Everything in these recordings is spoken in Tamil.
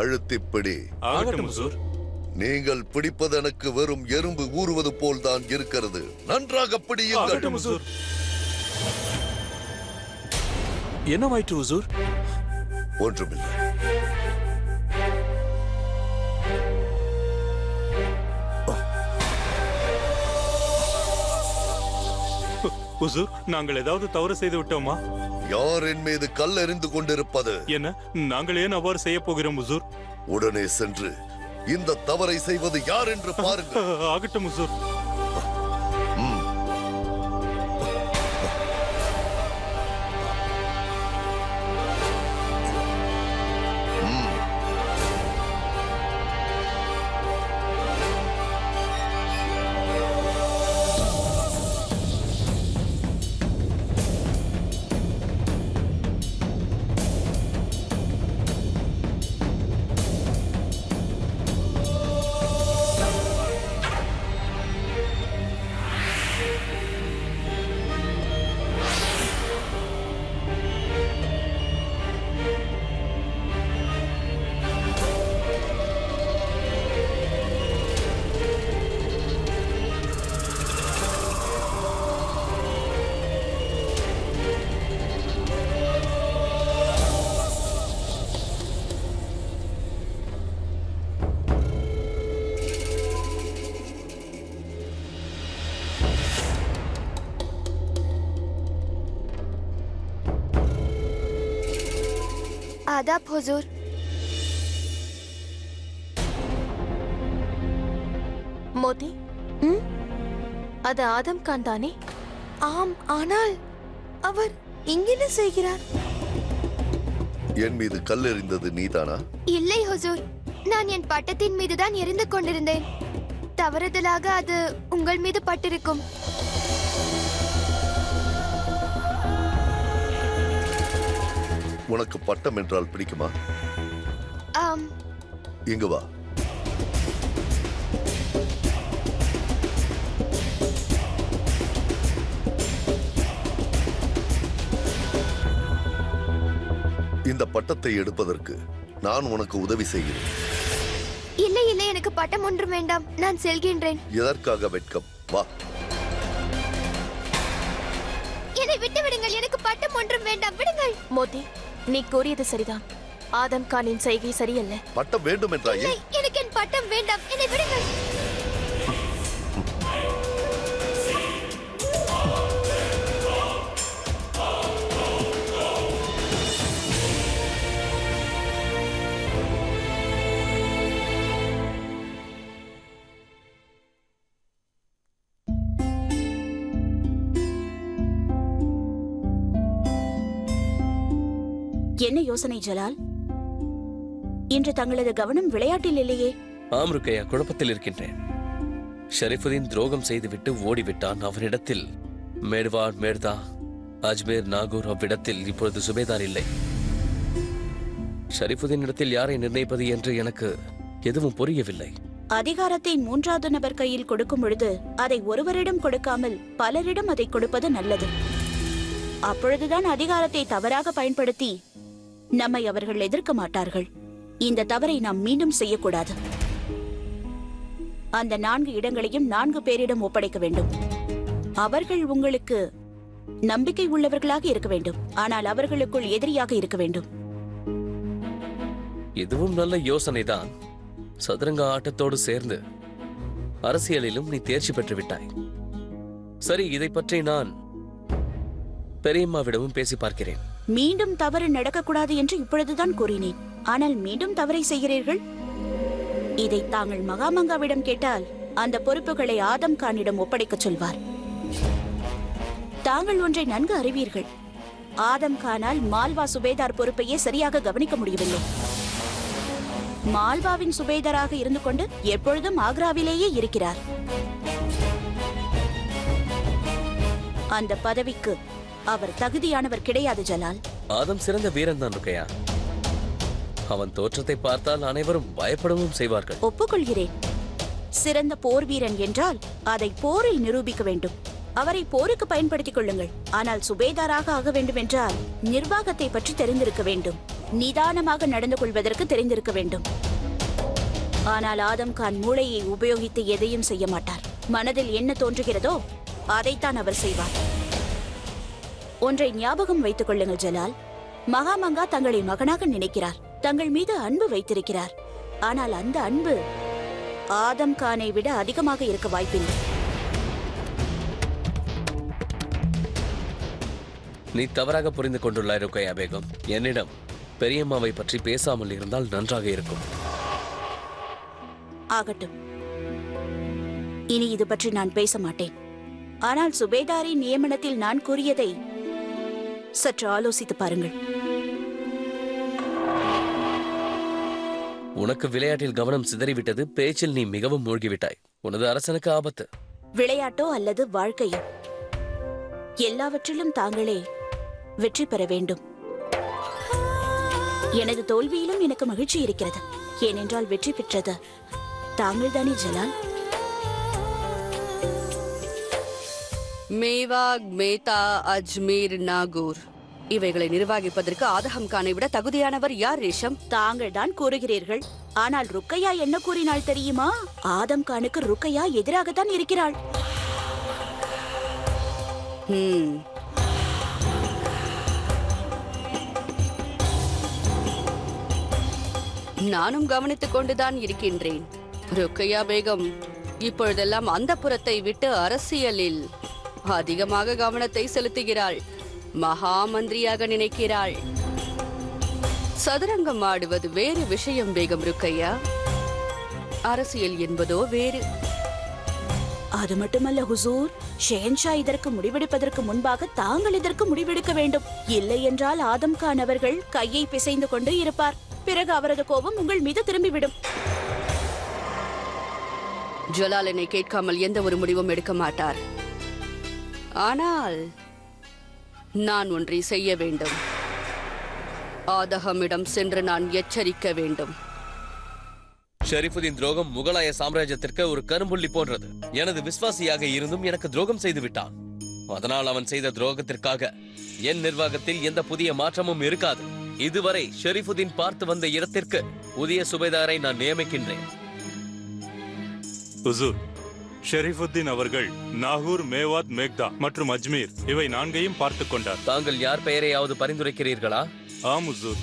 அழுத்திப்பிடி. ஆகட்டும் ஹுசூர். நீங்கள் பிடிப்பது எனக்கு வெறும் எறும்பு ஊறுவது போல் தான் இருக்கிறது. நன்றாக பிடியுங்கள். ஆகட்டும் ஹுசூர். என்னவாயிற்று ஹுசூர்? ஒன்றுமில்லை. ஹுசூர், நாங்கள் ஏதாவது தவறு செய்து விட்டோமா? யார் என் மீது கல் எறிந்து கொண்டிருப்பது? என்ன, நாங்கள் ஏன் அவ்வாறு செய்ய போகிறோம் ஹுசூர்? உடனே சென்று இந்த தவறை செய்வது யார் என்று பாருங்கள். ஆகட்டும் ஹுசூர். आदाब हुजूर। மோதி, அது ஆதம் கான் தானே? ஆம், ஆனால் அவர் இங்கென்ன செய்கிறார்? என் மீது கல் எறிந்தது நீதானா? இல்லை ஹுசூர், நான் என் பட்டத்தின் மீதுதான் எரிந்து கொண்டிருந்தேன். தவறுதலாக அது உங்கள் மீது பட்டிருக்கும். உனக்கு பட்டம் என்றால் பிடிக்குமா? ஆம். இங்கு வா. இந்த பட்டத்தை எடுப்பதற்கு நான் உனக்கு உதவி செய்கிறேன். இல்லை இல்லை, எனக்கு பட்டம் ஒன்றும் வேண்டாம், நான் செல்கின்றேன். எதற்காக வெட்கம்? வா. என்னை விட்டு விடுங்கள், எனக்கு பட்டம் ஒன்றும் வேண்டாம், விடுங்கள். மோதி, நீ கூறியது சரிதான். ஆதம் கானின் செய்கை சரியல்ல. பட்டம் வேண்டும் என்றாயே? இல்லை, எனக்கு என் பட்டம் வேண்டாம், என்னை விடுங்கள். என்ன யோசனை ஜலால்? இன்று தங்களது கவனம் விளையாட்டில் இல்லையே? ஆம் ருக்கையா, குழப்பத்தில் இருக்கின்றேன். ஷரீஃபுதீன் துரோகம் செய்துவிட்டு ஓடிவிட்டான். அவனிடத்தில் மேர்வார், மேர்தா, அஜ்மேர், நாகூர் அவ்விடத்தில் இப்பொழுது சுபேதார் இல்லை. ஷரீஃபுதீன் இடத்தில் யாரை நிர்ணயிப்பது என்று எனக்கு எதுவும் புரியவில்லை. அதிகாரத்தை மூன்றாவது நபர் கையில் கொடுக்கும் பொழுது அதை ஒருவரிடம் கொடுக்காமல் பலரிடம் அதை கொடுப்பது நல்லது. அப்பொழுதுதான் அதிகாரத்தை தவறாக பயன்படுத்தி நம்மை அவர்கள் எதிர்க்க மாட்டார்கள். இந்த தவறை நாம் மீண்டும் செய்யக்கூடாது. அந்த 4 இடங்களையும் 4 பேரிடம் ஒப்படைக்க வேண்டும். அவர்கள் உங்களுக்கு நம்பிக்கை உள்ளவர்களாக இருக்க வேண்டும், ஆனால் அவர்களுக்குள் எதிரியாக இருக்க வேண்டும். இதுவும் நல்ல யோசனைதான். சதுரங்க ஆட்டத்தோடு சேர்ந்து அரசியலிலும் நீ தேர்ச்சி பெற்று விட்டாய். சரி, இதை பற்றி நான் பெரியம்மாவிடமும் பேசி பார்க்கிறேன். மீண்டும் தவறு நடக்கக்கூடாது என்று இப்பொழுதுதான் கூறினேன், ஆனால் மீண்டும் தவறை செய்கிறீர்கள். இதை தாங்கள் மகாமங்காவிடம் கேட்டால் அந்த பொறுப்புகளை ஆதம் கானிடம் ஒப்படைக்க சொல்வார். தாங்கள் ஒன்றை நன்கு அறிவீர்கள். ஆதம் கானால் மால்வா சுபேதார் பொறுப்பையே சரியாக கவனிக்க முடியவில்லை. மால்வாவின் சுபேதராக இருந்து கொண்டு எப்பொழுதும் ஆக்ராவிலேயே இருக்கிறார். அந்த பதவிக்கு அவர் தகுதியானவர் கிடையாது ஜலால். ஆதம் சிறந்த வீரன் தான் ருக்கையா. அவன் தோற்றத்தை பார்த்தால் அனைவரும் பயப்படவும் செய்வார்கள். ஒப்புக்கொள்கிறேன். சிறந்த போர் வீரன் என்றால் அதை போரில் நிரூபிக்க வேண்டும். அவரை போருக்கு பயன்படுத்திக் கொள்ளுங்கள். ஆனால் சுபேதாராக ஆக வேண்டும் என்றால் நிர்வாகத்தை பற்றி தெரிந்திருக்க வேண்டும். நிதானமாக நடந்து கொள்வதற்கு தெரிந்திருக்க வேண்டும். ஆனால் ஆதம் கான் மூளையை உபயோகித்து எதையும் செய்ய மாட்டார். மனதில் என்ன தோன்றுகிறதோ அதைத்தான் அவர் செய்வார். ஒன்றை ஞாபகம் வைத்துக் கொள்ளுங்கள் ஜலால். மகாமங்கா தங்களை மகனாக நினைக்கிறார், தங்கள் மீது அன்பு வைத்திருக்கிறார். ஆனால் அந்த அன்பு ஆதம் கானை விட அதிகமாக இருக்க வாய்ப்பில்லை. நீ தவறாக புரிந்து கொண்டுள்ளாய் ருக்கையா பேகம். என்னிடம் பெரியம்மாவை பற்றி பேசாமல் இருந்தால் நன்றாக இருக்கும். ஆகட்டும், இனி இது பற்றி நான் பேச மாட்டேன். ஆனால் சுபேதாரின் நியமனத்தில் நான் கூறியதை சற்று ஆலோசித்து பாருங்கள். உனக்கு விளையாட்டில் கவனம் சிதறிவிட்டது, பேச்சில் நீ மிகவும் மூழ்கிவிட்டாய். உனது அரசனுக்கு ஆபத்து. விளையாட்டோ அல்லது வாழ்க்கையோ, எல்லாவற்றிலும் தாங்களே வெற்றி பெற வேண்டும். எனது தோல்வியிலும் எனக்கு மகிழ்ச்சி இருக்கிறது. ஏனென்றால் வெற்றி பெற்றது தாங்கள் தானே ஜலால். மேவாக், மேத்தா, அஜ்மீர், நாகூர் இவைகளை நிர்வகிப்பதற்கு ஆதகம் கானை விட தகுதியானவர் யார் ரேஷம்? தாங்கள் தான் கூறுகிறீர்கள். ஆனால் ருக்கையா என்ன கூறினாள் தெரியுமா? ஆதம் கானுக்கு ருக்கையா எதிராகத்தான் இருக்கிறாள். நானும் கவனித்துக் கொண்டுதான் இருக்கின்றேன். ருக்கையா பேகம் இப்பொழுதெல்லாம் அந்த புறத்தை விட்டு அரசியலில் அதிகமாக கவனத்தை செலுத்துகிறாள். மகா மந்திரியாக நினைக்கிறாள். சதுரங்கம் ஆடுவது வேறு விஷயம் பேகம் ருக்கையா. அரசியல் என்பதோ வேறு. அது மட்டுமல்ல ஹுசூர், ஷெஹன்ஷா இதற்கு முடிவெடுப்பதற்கு முன்பாக தாங்கள் இதற்கு முடிவெடுக்க வேண்டும். இல்லை என்றால் ஆதம் கான் அவர்கள் கையை பிசைந்து கொண்டு இருப்பார். பிறகு அவரது கோபம் உங்கள் மீது திரும்பிவிடும். ஜலால் என்னை கேட்காமல் எந்த ஒரு முடிவும் எடுக்க மாட்டார். ஆனால் நான் ஒன்றை செய்ய வேண்டும். ஆதகமிடம் சென்று நான் எச்சரிக்க வேண்டும். ஷரீஃபுதீன் துரோகம் முகலாய சாம்ராஜ்யத்திற்கு ஒரு கரும்புள்ளி போன்றது. எனது விசுவாசியாக இருந்தும் எனக்கு துரோகம் செய்து விட்டான். அதனால் அவன் செய்த துரோகத்திற்காக என் நிர்வாகத்தில் எந்த புதிய மாற்றமும் இருக்காது. இதுவரை ஷரீஃபுதீன் பார்த்து வந்த இடத்திற்கு புதிய சுபேதாரை நான் நியமிக்கின்றேன். ஹுசூர், ஷெரீஃபுத்தீன் அவர்கள் நாகூர், மேவாத், மேக்தா மற்றும் அஜ்மீர் இவை 4ஐயும் பார்த்துக் கொண்டார். தாங்கள் யார் பெயரையாவது பரிந்துரைக்கிறீர்களா? ஆம் ஹுசூர்,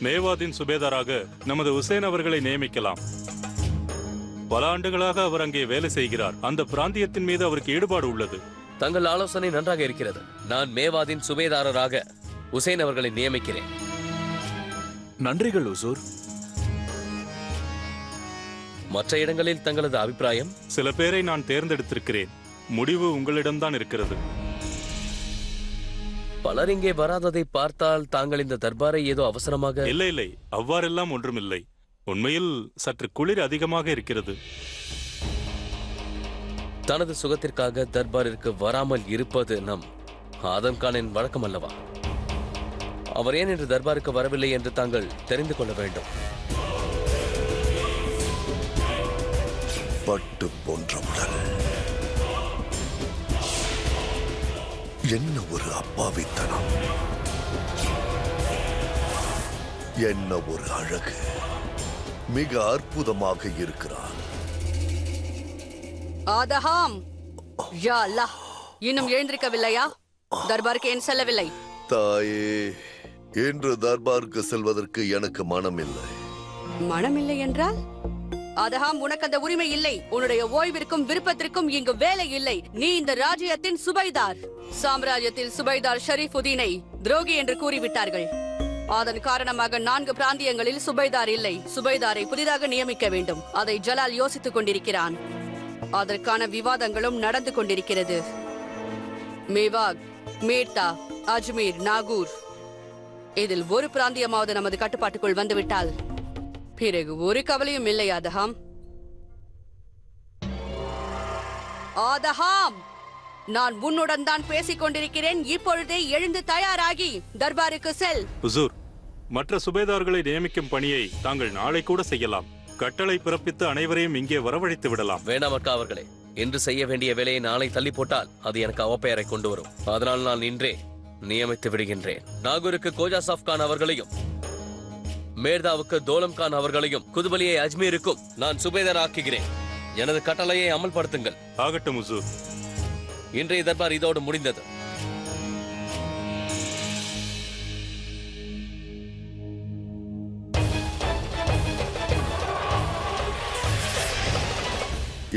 மேவாதின் சுபேதாராக நமது உசேன் அவர்களை நியமிக்கலாம். பல ஆண்டுகளாக அவர் அங்கே வேலை செய்கிறார். அந்த பிராந்தியத்தின் மீது அவருக்கு ஈடுபாடு உள்ளது. தங்கள் ஆலோசனை நன்றாக இருக்கிறது. நான் மேவாதின் சுபேதாரராக உசேன் அவர்களை நியமிக்கிறேன். நன்றிகள் ஹுசூர். மற்ற இடங்களில் தங்களது அபிப்பிராயம்? சில பேரை நான் தேர்ந்தெடுத்திருக்கிறேன். முடிவு உங்களிடம்தான் இருக்கிறது. பலர் இங்கே வராததை பார்த்தால் தாங்கள் இந்த தர்பாரை ஏதோ அவசரமாக... இல்லை, அவ்வாறெல்லாம் ஒன்றுமில்லை. உண்மையில் சற்று குளிர் அதிகமாக இருக்கிறது. தனது சுகத்திற்காக தர்பாரிற்கு வராமல் இருப்பது நம் ஆதம் கானின் வழக்கம் அல்லவா? அவர் ஏன் இன்று தர்பாருக்கு வரவில்லை என்று தாங்கள் தெரிந்து கொள்ள வேண்டும். பட்டு போன்ற உடல், என்ன ஒரு அப்பாவித்தனம், என்ன ஒரு அழகு. மிக அற்புதமாக இருக்கிறார். ஆதஹாம், யா அல்லாஹ், இன்னும் எழுந்திருக்கவில்லையா? தர்பாருக்கு ஏன் செல்லவில்லை? தாயே, இன்று தர்பாருக்கு செல்வதற்கு எனக்கு மனமில்லை. மனமில்லை என்றால்? ஆதஹாம், உனக்கு அந்த உரிமை இல்லை. உன்னுடைய ஓய்விற்கும் விருப்பத்திற்கும் இங்கு வேலை இல்லை. நீ இந்த ராஜ்யத்தின் சுபைதார். சாம்ராஜ்யத்தில் சுபைதார் ஷரீஃபுதீனை துரோகி என்று கூறிவிட்டார்கள். அதன் காரணமாக 4 பிராந்தியங்களில் சுபைதார் இல்லை. சுபைதாரை புதிதாக நியமிக்க வேண்டும். அதை ஜலால் யோசித்துக் கொண்டிருக்கிறான். அதற்கான விவாதங்களும் நடந்து கொண்டிருக்கிறது. மேவாக், மேத்தா, அஜ்மீர், நாகூர் இதில் ஒரு பிராந்தியமாவது நமது கட்டுப்பாட்டுக்குள் வந்துவிட்டால் பிறகு ஒரு கவலையும் இல்லை. ஆதஹாம், ஆதஹாம், நான் உன்னுடன் தான் பேசிக் கொண்டிருக்கிறேன். இப்பொழுதே எழுந்து தயாராகி தர்பாருக்கு செல். ஹுசூர், மற்ற சுபேதார்களை நியமிக்கும் பணியை தாங்கள் நாளை கூட செய்யலாம். கட்டளை பிறப்பித்து அனைவரையும் இங்கே வரவழைத்து விடலாம். வேண்டாம் அக்கா அவர்களே, இன்று செய்ய வேண்டிய வேலையை நாளை தள்ளி போட்டால் அது எனக்கு அவப்பெயரை கொண்டு வரும். அதனால் நான் இன்றே நியமித்து விடுகின்றேன். நாகூருக்கு கோஜா சாஃப் கான் அவர்களையும் மேர்தாவுக்கு தோலம் கான் அவர்களையும் குதுபலியை அஜ்மீருக்கும் நான் சுபேதர் ஆக்குகிறேன். எனது கட்டளையை அமல்படுத்துங்கள். ஆகட்டும் ஹுசூர். இன்றைய தர்பார் இதோடு முடிந்தது.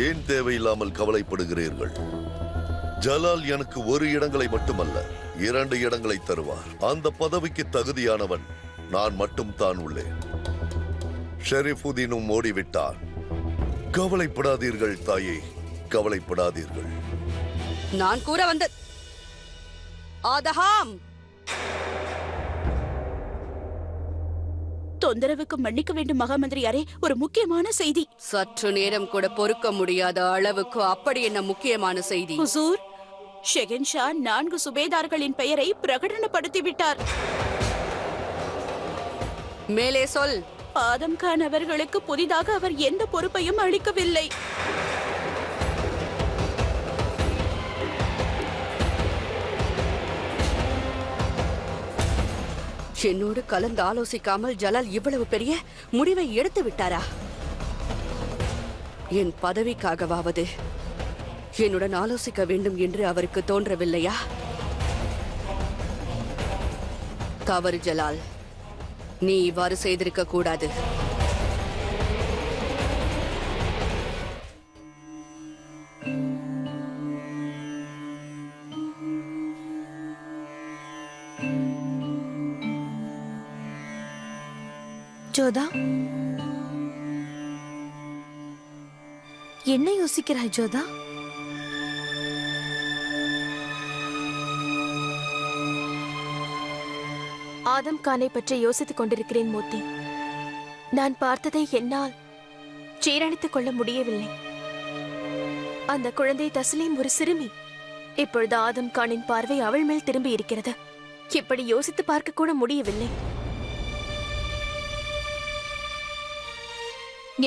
ஏன் தேவையில்லாமல் கவலைப்படுகிறீர்கள்? ஜலால் எனக்கு ஒரு இடங்களை மட்டுமல்ல 2 இடங்களை தருவார். அந்த பதவிக்கு தகுதியானவன் நான் மட்டும் தான் உள்ளேன். ஷெரீஃபுதீனும் ஓடிவிட்டான். கவலைப்படாதீர்கள் தாயே, கவலைப்படாதீர்கள். நான் கூற வந்த ஆதஹாம், தொந்தரவுக்கு மன்னிக்க வேண்டும் மகாமந்திரியாரே, ஒரு முக்கியமான செய்தி. சற்று நேரம் கூட பொறுக்க முடியாத அளவுக்கு அப்படி என்ன முக்கியமான செய்தி? ஹுசூர், ஷெகன்ஷா 4 சுபேதார்களின் பெயரை பிரகடனப்படுத்திவிட்டார். மேலே சொல். ஆதம் கான் அவர்களுக்கு புதிதாக அவர் எந்த பொறுப்பையும் அளிக்கவில்லை. என்னோடு கலந்து ஆலோசிக்காமல் ஜலால் இவ்வளவு பெரிய முடிவை எடுத்து விட்டாரா? என் பதவிக்காகவாவது என்னுடன் ஆலோசிக்க வேண்டும் என்று அவருக்கு தோன்றவில்லையா? தவறு ஜலால், நீ இவ்வாறு செய்திருக்க கூடாது. ஜோதா, என்ன யோசிக்கிறாய் ஜோதா? ஆதம் கானை பற்றி யோசித்துக் கொண்டிருக்கிறேன் மோத்தி. நான் பார்த்ததை என்னால் ஜீரணித்துக் கொள்ள முடியவில்லை. அந்த குழந்தை தஸ்லீம் ஒரு சிறுமி. இப்பொழுது ஆதம் கானின் பார்வை அவள் மேல் திரும்பி இருக்கிறது. இப்படி யோசித்து பார்க்க கூட முடியவில்லை.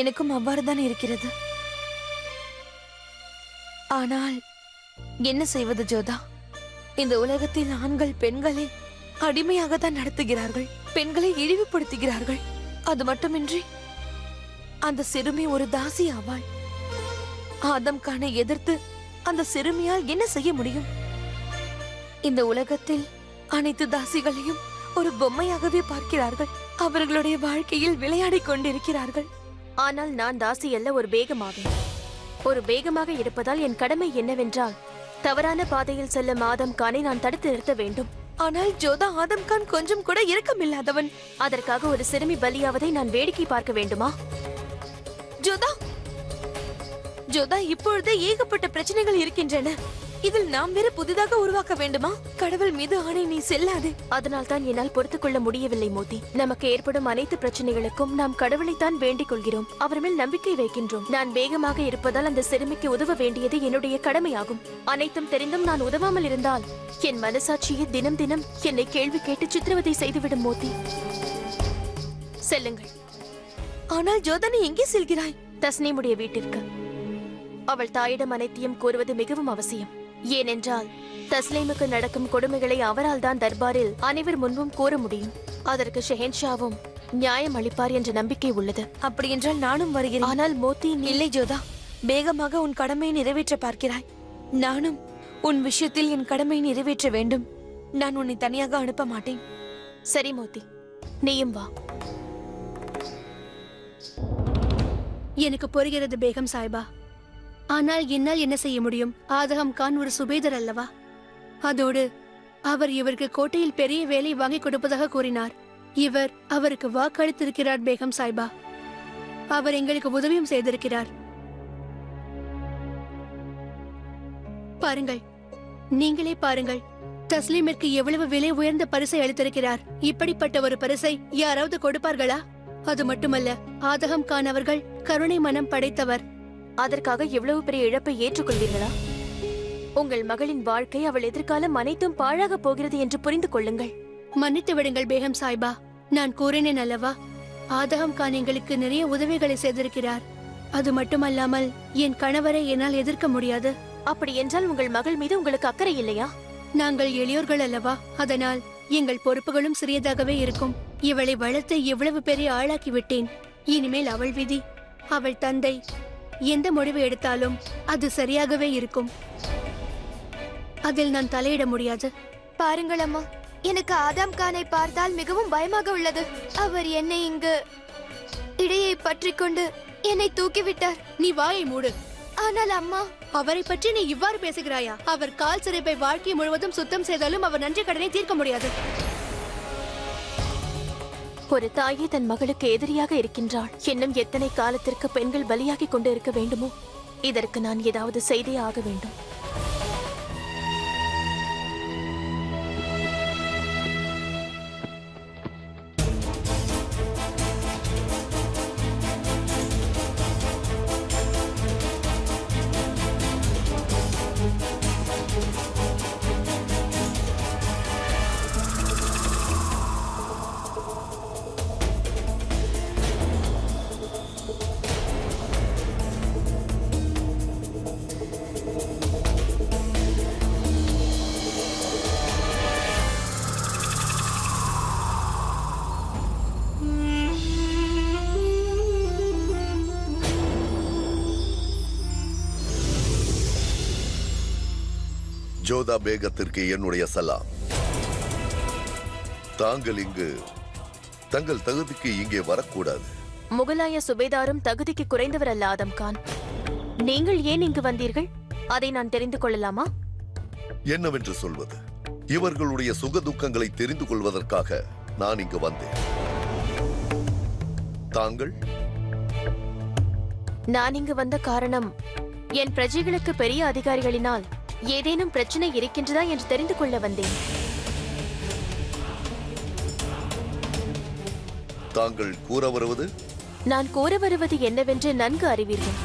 எனக்கும் அவ்வாறுதான் இருக்கிறது. ஆனால் என்ன செய்வது ஜோதா? இந்த உலகத்தில் ஆண்கள் பெண்களை அடிமையாகத்தான் நடத்துகிறார்கள், பெண்களை இழிவுபடுத்துகிறார்கள். அது மட்டுமின்றி அந்த சிறுமி ஒரு தாசி ஆவாள். ஆதம் கானை எதிர்த்து அந்த சிறுமியால் என்ன செய்ய முடியும்? இந்த உலகத்தில் அனைத்து தாசிகளையும் ஒரு பொம்மையாகவே பார்க்கிறார்கள். அவர்களுடைய வாழ்க்கையில் விளையாடிக் கொண்டிருக்கிறார்கள். ஆனால் நான் தாசி அல்ல, ஒரு பேகமாவேன். ஒரு பேகமாக இருப்பதால் என் கடமை என்னவென்றால் தவறான பாதையில் செல்லும் ஆதம் கானை நான் தடுத்து நிறுத்த வேண்டும். ஆனால் ஜோதா, ஆதம் கான் கொஞ்சம் கூட இரக்கமில்லாதவன். அதற்காக ஒரு சிறுமி பலியாவதை நான் வேடிக்கை பார்க்க வேண்டுமா? ஜோதா, ஜோதா, இப்பொழுதே ஏகப்பட்ட பிரச்சனைகள் இருக்கின்றன. இதில் நாம் வேறு புதிதாக உருவாக்க வேண்டுமா? கடவுள் மீது ஆணை, நீ செல்லாது. அதனால் தான் என்னால் பொறுத்துக் கொள்ள முடியவில்லை மோதி. நமக்கு ஏற்படும் அனைத்து பிரச்சனைகளுக்கும் நாம் கடவுளைத்தான் வேண்டிக் கொள்கிறோம், அவர் மேல் நம்பிக்கை வைக்கின்றோம். நான் வேகமாக இருப்பதால் அந்த சிறுமிக்கு உதவ வேண்டியது என்னுடைய கடமையாகும். அனைத்தும் தெரிந்தும் நான் உதவாமல் இருந்தால் என் மனசாட்சியை தினம் தினம் என்னை கேள்வி கேட்டு சித்திரவதை செய்துவிடும் மோதி. செல்லுங்கள். ஆனால் ஜோதா, நீ எங்கே செல்கிறாய்? தஸ்னீமுடைய வீட்டிற்கு. அவள் தாயிடம் அனைத்தையும் கூறுவது மிகவும் அவசியம். ஏனென்றால் தஸ்லீமுக்கு நடக்கும் கொடுமைகளை அவரால் தான் தர்பாரில் அனைவர் முன்பும் கூற முடியும். அதற்கு ஷெஹன்ஷாவும் நியாயம் அளிப்பார் என்ற நம்பிக்கை உள்ளது. அப்படியென்றால் நானும் வருகிறேன். ஆனால் மோத்தி, இல்லை ஜோதா, வேகமாக உன் கடமையை நிறைவேற்ற பார்க்கிறாய். நானும் உன் விஷயத்தில் என் கடமையை நிறைவேற்ற வேண்டும். நான் உன்னை தனியாக அனுப்ப மாட்டேன். சரி மோத்தி, நீயும் வா. எனக்கு புரிகிறது பேகம் சாய்பா. ஆனால் என்னால் என்ன செய்ய முடியும்? ஆதகம் கான் ஒரு சுபேதர் அல்லவா? அதோடு அவர் இவருக்கு கோட்டையில் பெரிய வேலை வாங்கி கொடுப்பதாக கூறினார். இவர் அவருக்கு வாக்களித்திருக்கிறார் பேகம் சாய்பா. அவர் எங்களுக்கு உதவியும் செய்திருக்கிறார். பாருங்கள், நீங்களே பாருங்கள், தஸ்லீமிற்கு எவ்வளவு விலை உயர்ந்த பரிசை அளித்திருக்கிறார். இப்படிப்பட்ட ஒரு பரிசை யாராவது கொடுப்பார்களா? அது மட்டுமல்ல, ஆதகம் கான் அவர்கள் கருணை மனம் படைத்தவர். அதற்காக எவ்வளவு பெரிய இழப்பை ஏற்றுக்கொள்வீர்களா? உங்கள் மகளின் வாழ்க்கை, அவள் எதிர்காலம் அனைத்தும் பாழாக போகிறது என்று புரிந்து கொள்ளுங்கள். மன்னித்து விடுங்கள் பேகம் சாய்பா. நான் கூறினேன் அல்லவா, ஆதகம் கான் எங்களுக்கு நிறைய உதவிகளை செய்திருக்கிறார். அது மட்டுமல்லாமல் என் கணவரை என்னால் எதிர்க்க முடியாது. அப்படி என்றால் உங்கள் மகள் மீது உங்களுக்கு அக்கறை இல்லையா? நாங்கள் எளியோர்கள் அல்லவா, அதனால் எங்கள் பொறுப்புகளும் சிறியதாகவே இருக்கும். இவளை வளர்த்து இவ்வளவு பெரிய ஆளாக்கி விட்டேன். இனிமேல் அவள் விதி. அவள் தந்தை எந்த முடிவு எடுத்தாலும் அது சரியாகவே இருக்கும். அதில் நான் தலையிட முடியாது. பாருங்கள் அம்மா, எனக்கு ஆதாம் கானை பார்த்தால் மிகவும் பயமாக உள்ளது. அவர் என்னை இங்கு இடையை பற்றி கொண்டு என்னை தூக்கிவிட்டார். நீ வாயை மூடு. ஆனால் அம்மா, அவரை பற்றி நீ இவ்வாறு பேசுகிறாயா? அவர் கால் சிறைப்பை வாழ்க்கை முழுவதும் சுத்தம் செய்தாலும் அவர் நன்றி கடனை தீர்க்க முடியாது. ஒரு தாயே தன் மகளுக்கு எதிரியாக இருக்கின்றாள். இன்னும் எத்தனை காலத்திற்கு பெண்கள் பலியாகி கொண்டு இருக்க வேண்டுமோ? இதற்கு நான் ஏதாவது செய்தே ஆக வேண்டும். ஜோதா பேகத்திற்கு என்னுடைய சலாம். தாங்கள் இங்கு தங்கள் தகுதிக்கு இங்கே வரக்கூடாது. முகலாய சுபேதாரும் தகுதிக்கு குறைந்தவர் அல்ல ஆதம் கான். நீங்கள் ஏன் இங்கு வந்தீர்கள்? அதை நான் தெரிந்து கொள்ளலாமா? என்னவென்று சொல்வது? இவர்களுடைய சுகதுக்கங்களை தெரிந்து கொள்வதற்காக நான் இங்கு வந்தேன். தாங்கள்? நான் இங்கு வந்த காரணம் என் பிரஜைகளுக்கு பெரிய அதிகாரிகளினால் ஏதேனும் பிரச்சனை இருக்கின்றதா என்று தெரிந்து கொள்ள வந்தேன். தாங்கள் கூற வருவது? நான் கூற வருவது என்னவென்று நன்கு அறிவீர்கள்.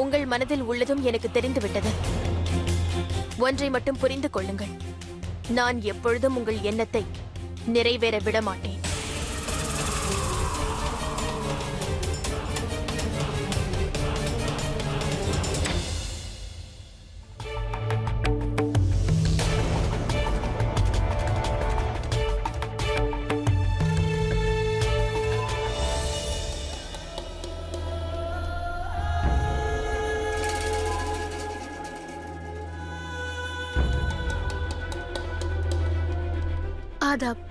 உங்கள் மனதில் உள்ளதும் எனக்கு தெரிந்துவிட்டது. ஒன்றை மட்டும் புரிந்து கொள்ளுங்கள். நான் எப்பொழுதும் உங்கள் எண்ணத்தை நிறைவேற விட மாட்டேன். ஆதாப்,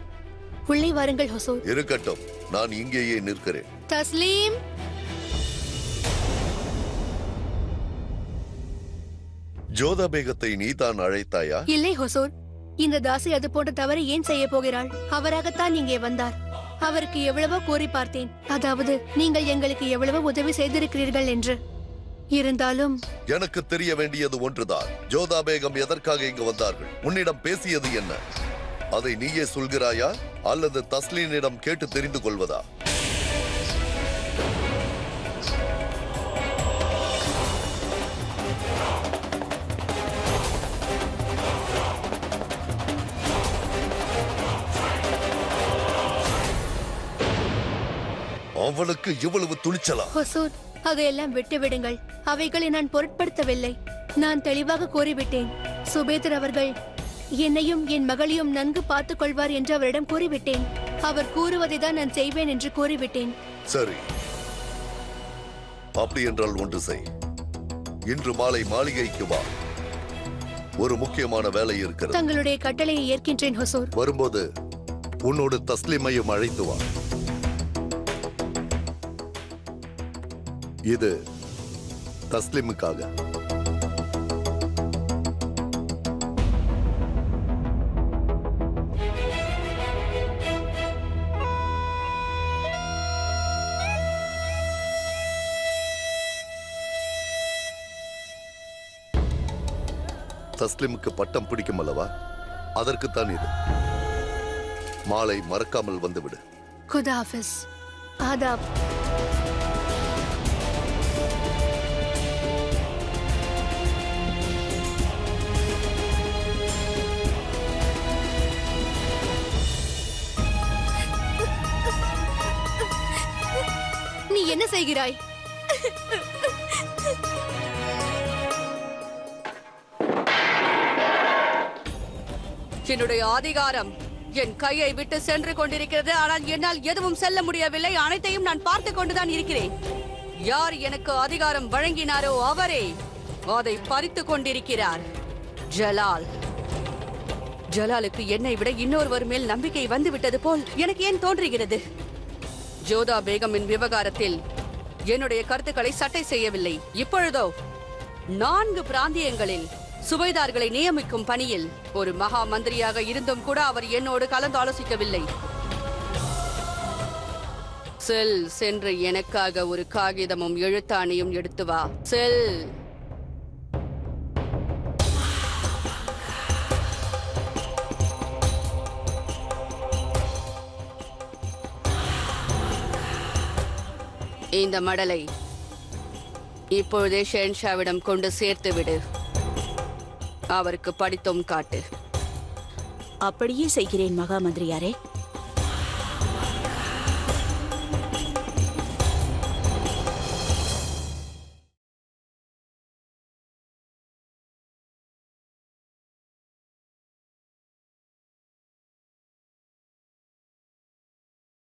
உள்ளே வாருங்கள் ஹுசூர். இருக்கட்டும், நான் இங்கேயே நிற்கிறேன். தஸ்லீம், ஜோதா பேகத்தை நீதான் அழைத்தாயா? இல்லை ஹுசூர். இந்த தாசி அது போன்ற தவறு ஏன் செய்ய போகிறாள்? அவராகத்தான் இங்கே வந்தார். அவருக்கு எவ்வளவோ கூறி பார்த்தேன். அதாவது நீங்கள் எங்களுக்கு எவ்வளவோ உதவி செய்திருக்கிறீர்கள் என்று. இருந்தாலும் எனக்கு தெரிய வேண்டியது ஒன்றுதான். ஜோதா பேகம் எதற்காக இங்கு வந்தார்கள்? உன்னிடம் பேசியது என்ன? அதை நீயே சொல்கிறாயா அல்லது தஸ்லீனிடம் கேட்டு தெரிந்து கொள்வதா? அவளுக்கு இவ்வளவு துணிச்சலா? ஹுசூர், அதையெல்லாம் விட்டு விடுங்கள். அவைகளை நான் பொருட்படுத்தவில்லை. நான் தெளிவாக கூறிவிட்டேன். சுபேதர் அவர்கள் என்னையும் என் மகளையும் நன்கு பார்த்துக் கொள்வார் என்று அவரிடம் கூறிவிட்டேன். அவர் கூறுவதை தான் நான் செய்வேன் என்று கூறிவிட்டேன். சரி, அப்படி என்றால் ஒன்று செய். இன்று மாலை மாளிகைக்கு வா. ஒரு முக்கியமான வேலை இருக்கிறது. தங்களுடைய கட்டளையை ஏற்கின்றேன் ஹுசூர். வரும்போது உன்னோடு தஸ்லீமையும் அழைத்து வா. இது தஸ்லீமுக்காக. தஸ்லீமுக்கு பட்டம் பிடிக்கும் அல்லவா? அதற்குத்தான் இது. மாலை மறக்காமல் வந்துவிடு. குதா ஹாஃபிஸ். ஆதாப். நீ என்ன செய்கிறாய்? என்னுடைய அதிகாரம் என் கையை விட்டு சென்று கொண்டிருக்கிறது. ஆனால் என்னால் எதுவும் செல்ல முடியவில்லை. அனைத்தையும் நான் பார்த்து கொண்டுதான் இருக்கிறேன். யார் எனக்கு அதிகாரம் வழங்கினாரோ அவரே அதை பறித்துக் கொண்டிருக்கிறார். ஜலால். ஜலாலுக்கு என்னை விட இன்னொருவர் மேல் நம்பிக்கை வந்துவிட்டது போல் எனக்கு ஏன் தோன்றுகிறது? ஜோதா பேகமின் விவகாரத்தில் என்னுடைய கருத்துக்களை சட்டை செய்யவில்லை. இப்பொழுதோ 4 பிராந்தியங்களில் சுபைதார்களை நியமிக்கும் பணியில் ஒரு மகா மந்திரியாக இருந்தும் கூட அவர் என்னோடு கலந்து ஆலோசிக்கவில்லை. செல், சென்று எனக்காக ஒரு காகிதமும் எழுத்தாணியும் எடுத்து வா. செல். இந்த மடலை இப்பொழுதே ஷென்ஷாவிடம் கொண்டு சேர்த்து விடு. அவருக்கு படித்தும் காட்டு. அப்படியே செய்கிறேன் மகா மந்திரியாரே.